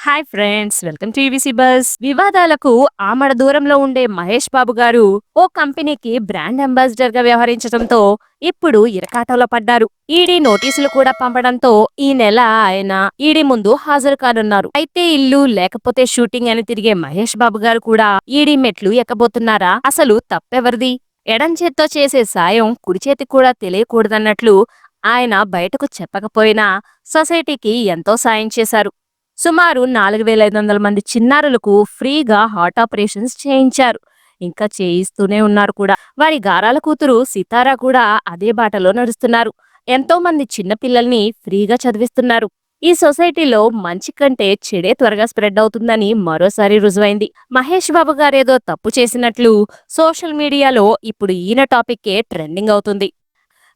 Hi friends, welcome to EVC bus. వివాదాలకు ఆమడ దూరంలో ఉండే మహేష్ బాబు గారు ఓ కంపెనీకి బ్రాండ్ అంబాసిడర్ గా వ్యవహరించడంతో ఇప్పుడు ఇరకాటంలో పడ్డారు. ఈడీ నోటీసులు కూడా పంపడంతో ఈ నెల ఆయన ఈడీ ముందు హాజరు కానున్నారు. అయితే ఇల్లు లేకపోతే షూటింగ్ అని తిరిగే మహేష్ బాబు గారు కూడా ఈడీ మెట్లు ఎక్కబోతున్నారా? అసలు తప్పెవరిది? ఎడం చేత్తో చేసే సాయం కుడి చేతికి కూడా తెలియకూడదన్నట్లు ఆయన బయటకు చెప్పకపోయినా సొసైటీకి ఎంతో సాయం చేశారు. సుమారు 4,500 మంది చిన్నారులకు ఫ్రీగా హార్ట్ ఆపరేషన్స్ చేయించారు. ఇంకా చేయిస్తూనే ఉన్నారు కూడా. వారి గారాల కూతురు సితారా కూడా అదే బాటలో నడుస్తున్నారు. ఎంతో మంది చిన్నపిల్లల్ని ఫ్రీగా చదివిస్తున్నారు. ఈ సొసైటీలో మంచి కంటే చెడే త్వరగా స్ప్రెడ్ అవుతుందని మరోసారి రుజువైంది. మహేష్ బాబు గారేదో తప్పు చేసినట్లు సోషల్ మీడియాలో ఇప్పుడు ఈయన టాపిక్కే ట్రెండింగ్ అవుతుంది.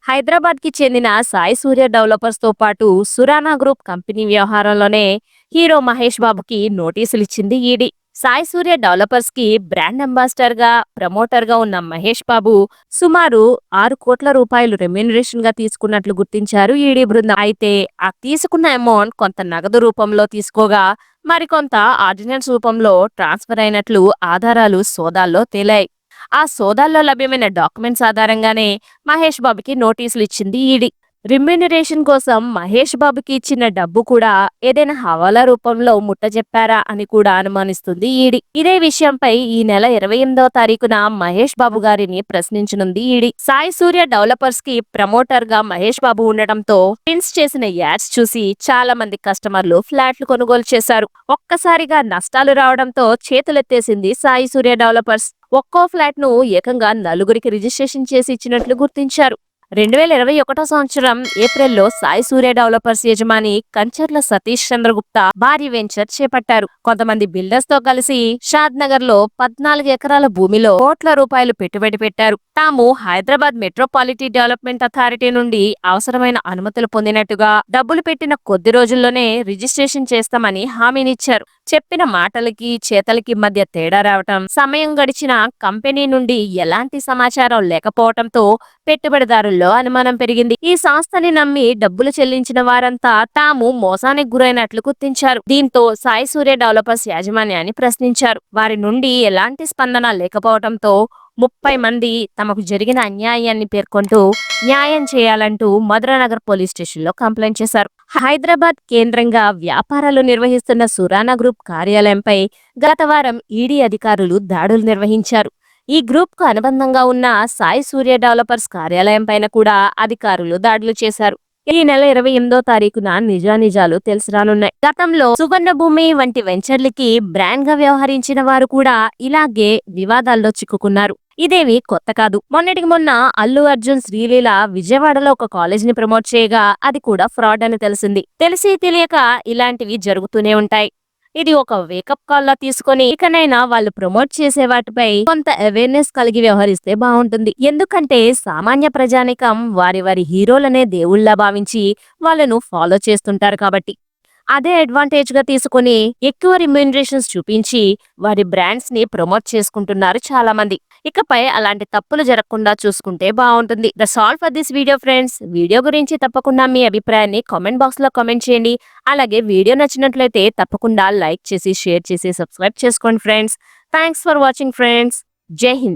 హైదరాబాద్ కి చెందిన సాయి సూర్య డెవలపర్స్ తో పాటు సురానా గ్రూప్ కంపెనీ వ్యవహారంలోనే హీరో మహేష్ బాబుకి నోటీసులిచ్చింది ఈడీ. సాయి సూర్య డెవలపర్స్ కి బ్రాండ్ అంబాసిడర్ గా ప్రమోటర్ గా ఉన్న మహేష్ బాబు సుమారు 6 కోట్ల రూపాయలు రెమ్యూనరేషన్ గా తీసుకున్నట్లు గుర్తించారు ఈడీ బృందం. అయితే ఆ తీసుకున్న అమౌంట్ కొంత నగదు రూపంలో తీసుకోగా మరికొంత ఆర్డినెన్స్ రూపంలో ట్రాన్స్ఫర్ అయినట్లు ఆధారాలు సోదాల్లో తేలాయి. ఆ సోదాల్లో లభ్యమైన డాక్యుమెంట్స్ ఆధారంగానే మహేష్ బాబుకి నోటీసులు ఇచ్చింది ఈడీ. రిమ్యూనరేషన్ కోసం మహేష్ బాబుకి ఇచ్చిన డబ్బు కూడా ఏదైనా హవాలా రూపంలో ముట్టజెప్పారా అని కూడా అనుమానిస్తుంది ఈడీ. ఇదే విషయంపై ఈ నెల 28వ తారీఖున మహేష్ బాబు గారిని ప్రశ్నించనుంది ఈడీ. సాయి సూర్య డెవలపర్స్ కి ప్రమోటర్ గా మహేష్ బాబు ఉండటంతో ప్రిన్స్ చేసిన యాడ్స్ చూసి చాలా మంది కస్టమర్లు ఫ్లాట్లు కొనుగోలు చేశారు. ఒక్కసారిగా నష్టాలు రావడంతో చేతులెత్తేసింది సాయి సూర్య డెవలపర్స్. ఒక్కో ఫ్లాట్ ను ఏకంగా 4గురికి రిజిస్ట్రేషన్ చేసి ఇచ్చినట్లు గుర్తించారు. 2021 సంవత్సరం ఏప్రిల్లో సాయి సూర్య డెవలపర్స్ యజమాని కంచర్ల సతీష్ చంద్రగుప్తా భారీ వెంచర్ చేపట్టారు. కొంతమంది బిల్డర్స్ తో కలిసి షాద్ నగర్ లో 14 ఎకరాల భూమిలో కోట్ల రూపాయలు పెట్టుబడి పెట్టారు. తాము హైదరాబాద్ మెట్రోపాలిటీ డెవలప్మెంట్ అథారిటీ నుండి అవసరమైన అనుమతులు పొందినట్టుగా డబ్బులు పెట్టిన కొద్ది రోజుల్లోనే రిజిస్ట్రేషన్ చేస్తామని హామీనిచ్చారు. చెప్పిన మాటలకి చేతలకి మధ్య తేడా రావటం, సమయం గడిచిన కంపెనీ నుండి ఎలాంటి సమాచారం లేకపోవటంతో పెట్టుబడిదారుల్లో అనుమానం పెరిగింది. ఈ సంస్థని నమ్మి డబ్బులు చెల్లించిన వారంతా తాము మోసానికి గురైనట్లు గుర్తించారు. దీంతో సాయి సూర్య డెవలపర్స్ యాజమాన్యాన్ని ప్రశ్నించారు. వారి నుండి ఎలాంటి స్పందన లేకపోవడంతో 30 మంది తమకు జరిగిన అన్యాయాన్ని పేర్కొంటూ న్యాయం చేయాలంటూ మధురానగర్ పోలీస్ స్టేషన్లో కంప్లైంట్ చేశారు. హైదరాబాద్ కేంద్రంగా వ్యాపారాలు నిర్వహిస్తున్న సురానా గ్రూప్ కార్యాలయంపై గత వారం ఈడీ అధికారులు దాడులు నిర్వహించారు. ఈ గ్రూప్ కు అనుబంధంగా ఉన్న సాయి సూర్య డెవలపర్స్ కార్యాలయం పైన కూడా అధికారులు దాడులు చేశారు. ఈ నెల 28వ తారీఖున నిజానిజాలు తెలిసిరానున్నాయి. గతంలో సుగంధ భూమి వంటి వెంచర్లకి బ్రాండ్ గా వ్యవహరించిన వారు కూడా ఇలాగే వివాదాల్లో చిక్కుకున్నారు. ఇదేవి కొత్త కాదు. మొన్నటికి మొన్న అల్లు అర్జున్ శ్రీలీల విజయవాడలో ఒక కాలేజ్ ని ప్రమోట్ చేయగా అది కూడా ఫ్రాడ్ అని తెలిసింది. తెలిసి తెలియక ఇలాంటివి జరుగుతూనే ఉంటాయి. ఇది ఒక వేకప్ కాల్ లా తీసుకొని ఇకనైనా వాళ్ళు ప్రమోట్ చేసే వాటిపై కొంత అవేర్నెస్ కలిగి వ్యవహరిస్తే బాగుంటుంది. ఎందుకంటే సామాన్య ప్రజానికం వారి వారి హీరోలనే దేవుళ్లా భావించి వాళ్ళను ఫాలో చేస్తుంటారు కాబట్టి అదే అడ్వాంటేజ్ గా తీసుకుని ఎక్కువ రిమ్యూనరేషన్స్ చూపించి వారి బ్రాండ్స్ ని ప్రమోట్ చేసుకుంటున్నారు చాలా మంది. ఇకపై అలాంటి తప్పులు జరగకుండా చూసుకుంటే బాగుంటుంది. The solve for this video friends. Video గురించి తప్పకుండా మీ అభిప్రాయాన్ని కామెంట్ బాక్స్ లో కామెంట్ చేయండి. అలాగే వీడియో నచ్చినట్లయితే తప్పకుండా లైక్ చేసి షేర్ చేసి సబ్స్క్రైబ్ చేసుకోండి friends. Thanks for watching friends. జై హింద్.